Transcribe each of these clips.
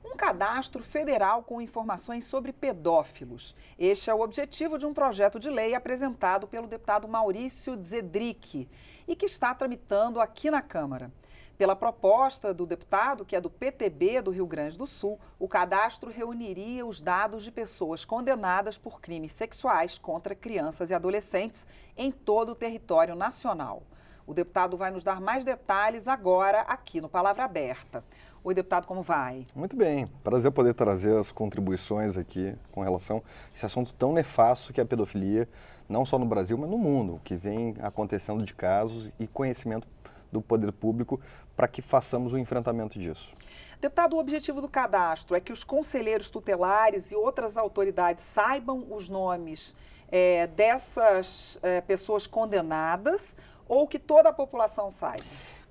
um cadastro federal com informações sobre pedófilos. Este é o objetivo de um projeto de lei apresentado pelo deputado Maurício Zedrick e que está tramitando aqui na Câmara. Pela proposta do deputado, que é do PTB do Rio Grande do Sul, o cadastro reuniria os dados de pessoas condenadas por crimes sexuais contra crianças e adolescentes em todo o território nacional. O deputado vai nos dar mais detalhes agora aqui no Palavra Aberta. Oi, deputado, como vai? Muito bem, prazer poder trazer as contribuições aqui com relação a esse assunto tão nefasto que é a pedofilia, não só no Brasil, mas no mundo, que vem acontecendo de casos e conhecimento do poder público para que façamos o enfrentamento disso. Deputado, o objetivo do cadastro é que os conselheiros tutelares e outras autoridades saibam os nomes dessas pessoas condenadas ou que toda a população saiba?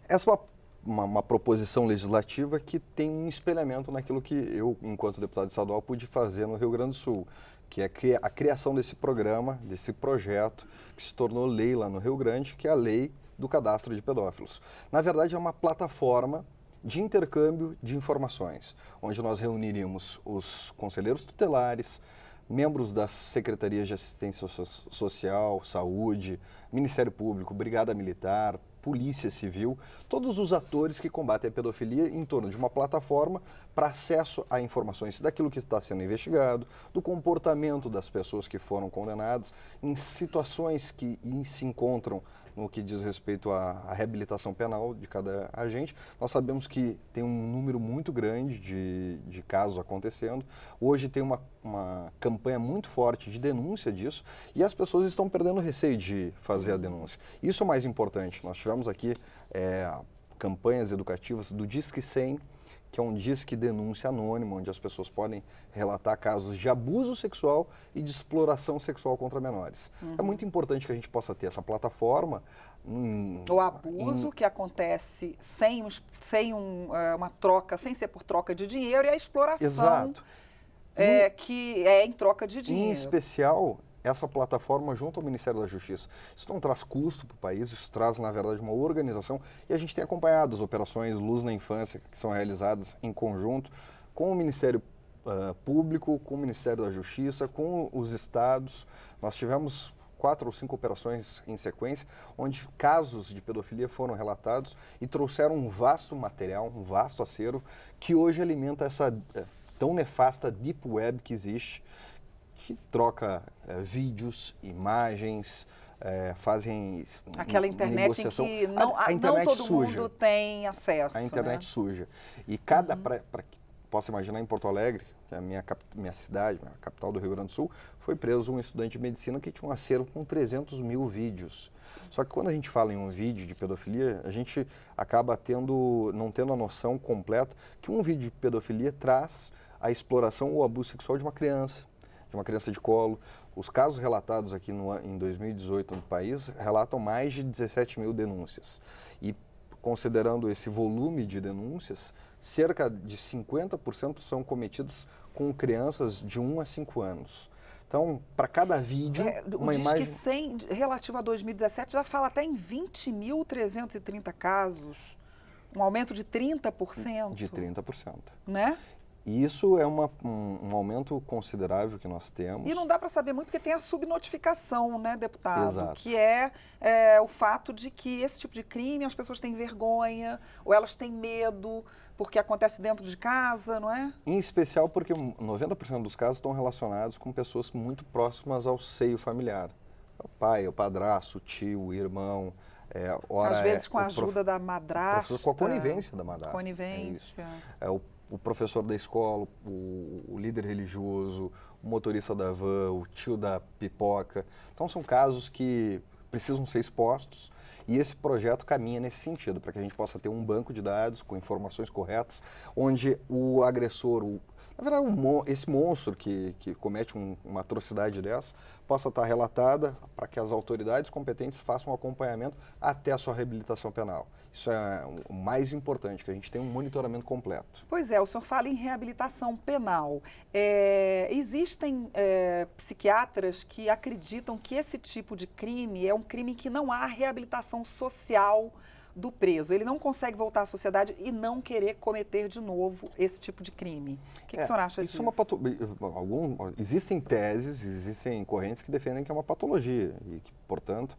Essa é uma proposição legislativa que tem um espelhamento naquilo que eu, enquanto deputado estadual, pude fazer no Rio Grande do Sul, que é a criação desse programa, desse projeto, que se tornou lei lá no Rio Grande, que é a Lei do Cadastro de Pedófilos. Na verdade, é uma plataforma de intercâmbio de informações, onde nós reuniríamos os conselheiros tutelares, membros das secretarias de assistência social, saúde, Ministério Público, Brigada Militar, Polícia Civil, todos os atores que combatem a pedofilia em torno de uma plataforma para acesso a informações daquilo que está sendo investigado, do comportamento das pessoas que foram condenadas, em situações que se encontram no que diz respeito à reabilitação penal de cada agente. Nós sabemos que tem um número muito grande de casos acontecendo. Hoje tem uma campanha muito forte de denúncia disso e as pessoas estão perdendo receio de fazer a denúncia. Isso é o mais importante. Nós tivemos aqui campanhas educativas do Disque 100, que é um disque denúncia anônimo, onde as pessoas podem relatar casos de abuso sexual e de exploração sexual contra menores. É muito importante que a gente possa ter essa plataforma. O abuso que acontece sem uma troca, sem ser por troca de dinheiro, e a exploração Exato. Que é em troca de dinheiro. Em especial, essa plataforma junto ao Ministério da Justiça. Isso não traz custo para o país, isso traz, na verdade, uma organização. E a gente tem acompanhado as operações Luz na Infância, que são realizadas em conjunto com o Ministério Público, com o Ministério da Justiça, com os estados. Nós tivemos 4 ou 5 operações em sequência, onde casos de pedofilia foram relatados e trouxeram um vasto material, um vasto acervo, que hoje alimenta essa tão nefasta Deep Web que existe, que troca vídeos, imagens, fazem aquela internet negociação. Que não todo mundo tem acesso. A internet suja. E para que possa imaginar, em Porto Alegre, que é a minha cidade, a capital do Rio Grande do Sul, foi preso um estudante de medicina que tinha um acervo com 300 mil vídeos. Só que quando a gente fala em um vídeo de pedofilia, a gente acaba não tendo a noção completa que um vídeo de pedofilia traz a exploração ou abuso sexual de uma criança de colo. Os casos relatados aqui em 2018 no país relatam mais de 17 mil denúncias. E considerando esse volume de denúncias, cerca de 50% são cometidos com crianças de 1 a 5 anos. Então, para cada vídeo, uma imagem... Diz que 100, relativo a 2017, já fala até em 20.330 casos, um aumento de 30%. De 30%. Né? E isso é um aumento considerável que nós temos. E não dá para saber muito porque tem a subnotificação, né, deputado? Exato. Que é o fato de que esse tipo de crime as pessoas têm vergonha ou elas têm medo porque acontece dentro de casa, não é? Em especial porque 90% dos casos estão relacionados com pessoas muito próximas ao seio familiar. O pai, o padrasto, o tio, o irmão. Às vezes com a ajuda da madrasta. Com a conivência da madrasta. Conivência. O professor da escola, o líder religioso, o motorista da van, o tio da pipoca. Então, são casos que precisam ser expostos e esse projeto caminha nesse sentido, para que a gente possa ter um banco de dados com informações corretas, onde o agressor, na verdade, esse monstro que comete uma atrocidade dessa, possa estar relatada para que as autoridades competentes façam um acompanhamento até a sua reabilitação penal. Isso é o mais importante, que a gente tenha um monitoramento completo. Pois é, o senhor fala em reabilitação penal. Existem psiquiatras que acreditam que esse tipo de crime é um crime que não há reabilitação social do preso? Ele não consegue voltar à sociedade e não querer cometer de novo esse tipo de crime. O que o senhor acha disso? Existem teses, existem correntes que defendem que é uma patologia e que, portanto,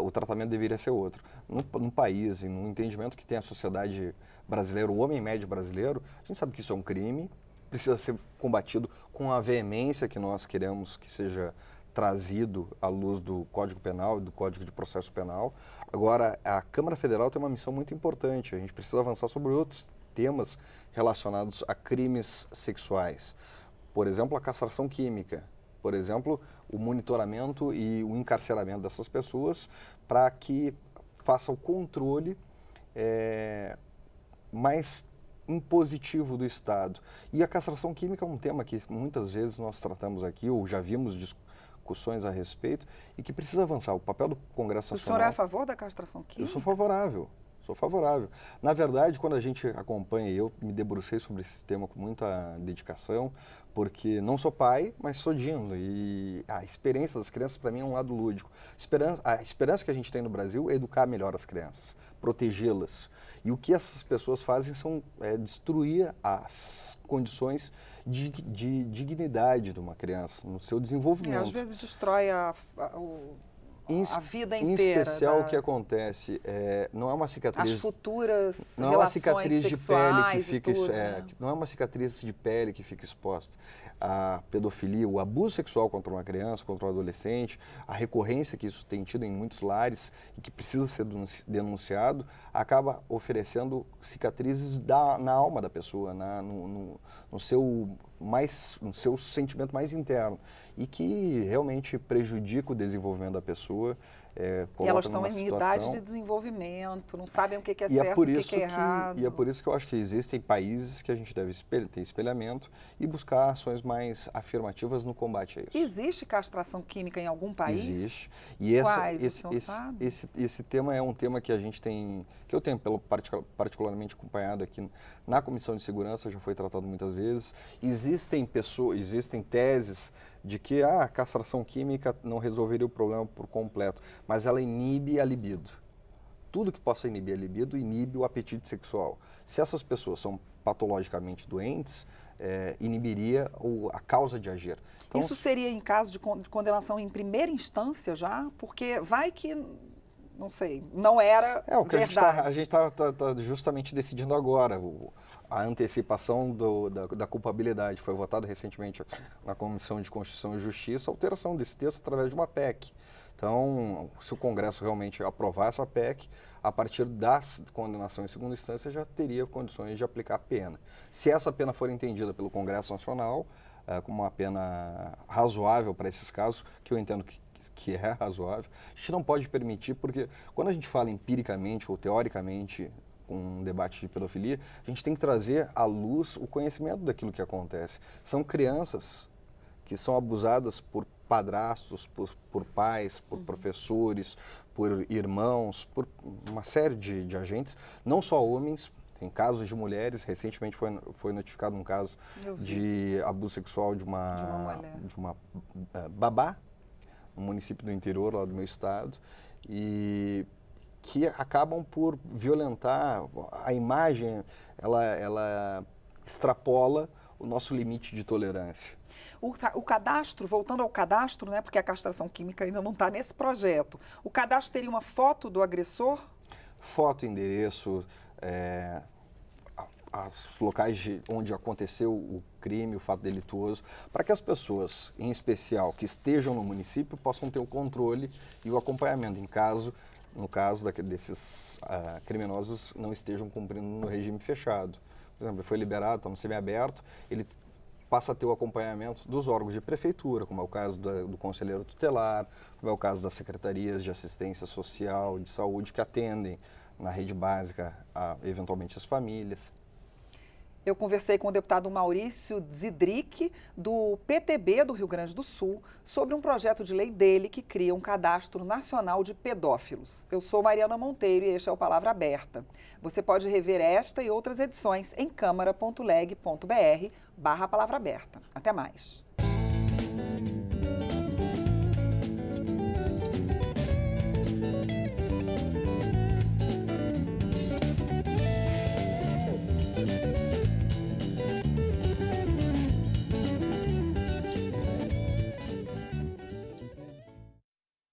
o tratamento deveria ser outro. Num país e num entendimento que tem a sociedade brasileira, o homem médio brasileiro, a gente sabe que isso é um crime, precisa ser combatido com a veemência que nós queremos que seja trazido à luz do Código Penal e do Código de Processo Penal. Agora, a Câmara Federal tem uma missão muito importante, a gente precisa avançar sobre outros temas relacionados a crimes sexuais. Por exemplo, a castração química, por exemplo, o monitoramento e o encarceramento dessas pessoas para que faça o controle mais impositivo do Estado. E a castração química é um tema que muitas vezes nós tratamos aqui, ou já vimos discussões a respeito, e que precisa avançar. O papel do Congresso Nacional... O senhor é a favor da castração química? Eu sou favorável. Sou favorável. Na verdade, quando a gente acompanha, eu me debrucei sobre esse tema com muita dedicação, porque não sou pai, mas sou Dino. E a experiência das crianças, para mim, é um lado lúdico. A esperança que a gente tem no Brasil é educar melhor as crianças, protegê-las. E o que essas pessoas fazem é destruir as condições de dignidade de uma criança, no seu desenvolvimento. Às vezes destrói a vida inteira. Em especial, o que acontece não é uma cicatriz... As futuras não é uma cicatriz de pele que fica tudo, né? Não é uma cicatriz de pele que fica exposta. A pedofilia, o abuso sexual contra uma criança, contra um adolescente, a recorrência que isso tem tido em muitos lares e que precisa ser denunciado, acaba oferecendo cicatrizes na alma da pessoa, no seu sentimento mais interno, e que realmente prejudica o desenvolvimento da pessoa. E elas estão em idade de desenvolvimento, não sabem o que é certo e o que é errado. E é por isso que eu acho que existem países que a gente deve ter espelhamento e buscar ações mais afirmativas no combate a isso. Existe castração química em algum país? Existe. E quais, o senhor sabe? Esse tema é um tema que eu tenho particularmente acompanhado aqui na Comissão de Segurança, já foi tratado muitas vezes. Existem teses de que a castração química não resolveria o problema por completo, mas ela inibe a libido. Tudo que possa inibir a libido inibe o apetite sexual. Se essas pessoas são patologicamente doentes, inibiria a causa de agir. Então, isso seria em caso de condenação em primeira instância já? Porque vai que, não sei, não era o que verdade. a gente está justamente decidindo agora. A antecipação da culpabilidade. Foi votada recentemente na Comissão de Constituição e Justiça a alteração desse texto através de uma PEC. Então, se o Congresso realmente aprovar essa PEC, a partir da condenação em segunda instância já teria condições de aplicar a pena. Se essa pena for entendida pelo Congresso Nacional como uma pena razoável para esses casos, que eu entendo que é razoável, a gente não pode permitir, porque quando a gente fala empiricamente ou teoricamente com um debate de pedofilia, a gente tem que trazer à luz o conhecimento daquilo que acontece. São crianças que são abusadas por padrastos, por pais, por professores, por irmãos, por uma série de agentes, não só homens, tem casos de mulheres. Recentemente foi notificado um caso de abuso sexual de uma babá, no município do interior, lá do meu estado, e que acabam por violentar a imagem, ela extrapola o nosso limite de tolerância. O cadastro, voltando ao cadastro, né, porque a castração química ainda não está nesse projeto, o cadastro teria uma foto do agressor? Foto, endereço, os locais onde aconteceu o crime, o fato delituoso, para que as pessoas, em especial, que estejam no município, possam ter o controle e o acompanhamento, no caso desses criminosos não estejam cumprindo no regime fechado. Por exemplo, ele foi liberado, está no semiaberto, ele passa a ter o acompanhamento dos órgãos de prefeitura, como é o caso do conselheiro tutelar, como é o caso das secretarias de assistência social, de saúde, que atendem na rede básica, eventualmente, as famílias. Eu conversei com o deputado Maurício Zidrick, do PTB do Rio Grande do Sul, sobre um projeto de lei dele que cria um cadastro nacional de pedófilos. Eu sou Mariana Monteiro e este é o Palavra Aberta. Você pode rever esta e outras edições em câmara.leg.br/palavra aberta. Até mais.